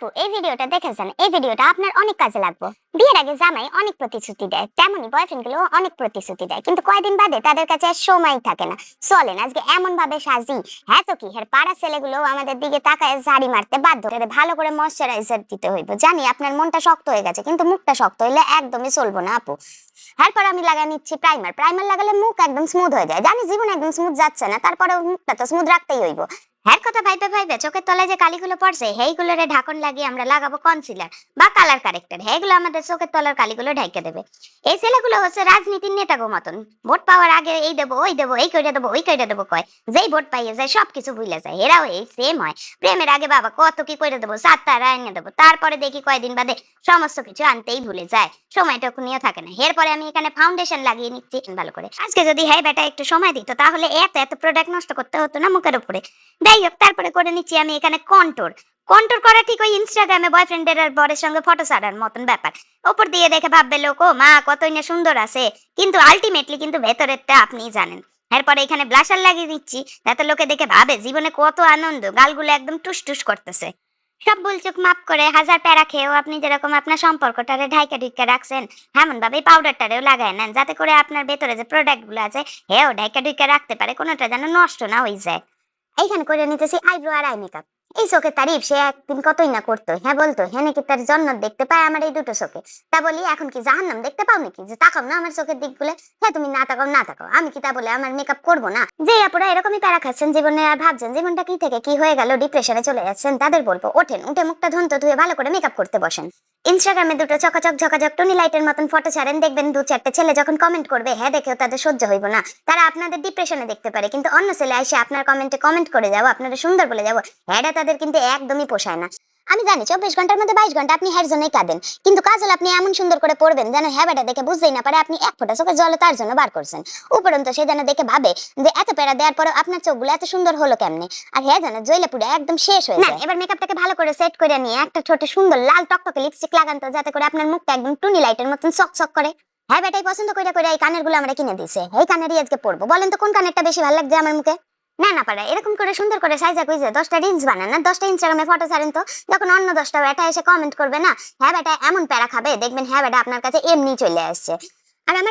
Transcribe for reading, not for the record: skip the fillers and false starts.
আপু এই ভিডিওটা দেখেছেন, এই ভিডিওটা আপনার অনেক কাজে লাগবে। বিয়ের আগে জামাই অনেক প্রতিশ্রুতি দেয়, তেমনি বয়ফ্রেন্ড গুলো অনেক প্রতিশ্রুতি দেয়, কিন্তু কয়দিন বাদে তাদের কাছে আর সময় থাকে না। চলেন আজকে এমন ভাবে সাজি, হ্যাঁ তো কি এর পাড়া ছেলেগুলো আমাদের দিকে তাকায় ঝাড়ি মারতে বাধ্য। এদের ভালো করে ময়শ্চারাইজার দিতে হইব। জানি আপনার মনটা শক্ত হয়ে গেছে, কিন্তু মুখটা শক্ত হইলে একদমই চলবো না আপু। এরপর আমি লাগাই নিচ্ছি প্রাইমার। প্রাইমার লাগালে মুখ একদম স্মুথ হয়ে যায়। জানি জীবন একদম স্মুথ যাচ্ছে না, তারপরে মুখটা তো স্মুথ রাখতেই হইব। হ্যার কথা ভাইবে ভাইবে চোখের তলায় যে কালিগুলো পড়ছে সেইগুলোরে ঢাকন লাগিয়ে আমরা লাগাবো কনসিলার বা কালার কারেক্টর। এইগুলো আমাদের চোখের তলার কালিগুলো ঢেকে দেবে। এই ছেলেগুলো হচ্ছে রাজনীতির নেতাগো মতন। ভোট পাওয়ার আগে এই দেবো ওই দেবো, এই কইটা দেবো ওই কইটা দেবো কয়। যেই ভোট পাইয়ে যায় সবকিছু ভুলে যায়। এরাও এই সেম হয়। প্রেমের আগে বাবা কত কি করে দেবো, সাতটা এনে দেবো, তারপরে দেখি কয়দিন বাদে সমস্ত কিছু আনতেই ভুলে যায়। সময়টুকু নিয়েও থাকে না। এরপরে আমি এখানে ফাউন্ডেশন লাগিয়ে নিচ্ছি ভালো করে। আজকে যদি হ্যাঁ বেটা একটু সময় দিত তাহলে এত এত প্রোডাক্ট নষ্ট করতে হতো না মুখের উপরে। যাই হোক, তারপরে করে নিচ্ছি আমি এখানে কন্ট্রোল। কন্ট্রোল করা ঠিক ওই ইনস্টাগ্রামে বয়ফ্রেন্ডের আর বরের সঙ্গে ফটো ছাড়ার মতন ব্যাপার। উপর দিয়ে দেখে ভাববে লোক ও মা কতই না সুন্দর আছে, কিন্তু আলটিমেটলি কিন্তু ভেতরেরটা আপনিই জানেন। এরপরে এখানে ব্লাশার লাগিয়ে দিচ্ছি, যাতে লোকে দেখে ভাবে জীবনে কত আনন্দ, গালগুলো একদম টুস টুস করতেছে। সব ভুল চোখ মাপ করে হাজার প্যারা খেয়েও আপনি যেরকম আপনার সম্পর্কটারে ঢাইকা ঢুইকা রাখছেন, এমন ভাবে পাউডারটারেও লাগায় নেন, যাতে করে আপনার ভেতরে যে প্রোডাক্ট গুলো আছে হেও ঢাইকা ঢুইকা রাখতে পারে, কোনোটা যেন নষ্ট না হয়ে যায়। এইখানে করে নিতেছি আইব্রো আর আই মেকআপ। এই চোখের তারিফ সে একদিন কতই না করতো, হ্যাঁ বলতো হ্যাঁ নাকি তার জন্নত দেখতে পায় আমার এই দুটো চোখে। তা বলি এখন কি জাহান্নাম দেখতে পাও নাকি যে তাকাও না আমার চোখের দিক গুলো? হ্যাঁ তুমি না তাকাও না তাকাও, আমি কি তা বলে আমার মেকআপ করবো না? যে আপুরা এরকমই প্যারা খাচ্ছেন জীবনে আর ভাবছেন জীবনটা কি থেকে কি হয়ে গেল, ডিপ্রেশনে চলে যাচ্ছেন, তাদের বলবো ওঠেন, উঠে মুখটা ধুন্ত ধুয়ে ভালো করে মেকআপ করতে বসেন। ইনস্টাগ্রামে দুটো চকাচক ঝকাঝক টনি লাইটের মতন ফটো ছাড়েন, দেখবেন দু চারটে ছেলে যখন কমেন্ট করবে হ্যাঁ দেখেও তাদের সহ্য হইব না। তারা আপনাদের ডিপ্রেশনে দেখতে পারে, কিন্তু অন্য ছেলে এসে আপনার কমেন্টে কমেন্ট করে যাও, আপনারা সুন্দর বলে যাবো, হ্যাঁ তাদের কিন্তু একদমই পোষায় না। আমি জানি 24 ঘন্টার মধ্যে 22 ঘন্টা আপনি হ্যার জন্যই কাঁদেন, কিন্তু কাজল আপনি এমন সুন্দর করে পড়বেন যেন হ্যাঁ বেটা দেখে বুঝতেই না পারে আপনি এক ফোঁটা চোখের জল তার জন্য বার করছেন। উপরন্ত সে যেন দেখে ভাবে যে এত প্যারা দেওয়ার পরে আপনার চোখগুলো এত সুন্দর হলো কেমনে, আর হ্যাঁ যেন জইলে পুরো একদম শেষ হয়ে যায়। এবার মেকআপটাকে ভালো করে সেট করে নিয়ে একটা ছোট সুন্দর লাল টকটকে লিপস্টিক লাগান তো, যাতে করে আপনার মুখটা একদম টুনি লাইটের মতন চকচক করে। হ্যাঁ বেটাই পছন্দ কইরা কইরা এই কানের গুলো আমরা কিনে দিছে, এই কানেরই আজকে পরবো। বলেন তো কোন কানেরটা বেশি ভালো লাগছে আমার মুখে? না না পারা এরকম করে সুন্দর করে সাইজা কইছে 10টা রিলস বানান না, 10টা ইনস্টাগ্রামে ফটো ছাড়েন তো, যখন অন্য 10টা বেটা এসে কমেন্ট করবে না, হ্যাঁ বেটা এমন প্যারা খাবে দেখবেন হ্যাঁ বেটা আপনার কাছে এমনি চলে আসছে। আর আমার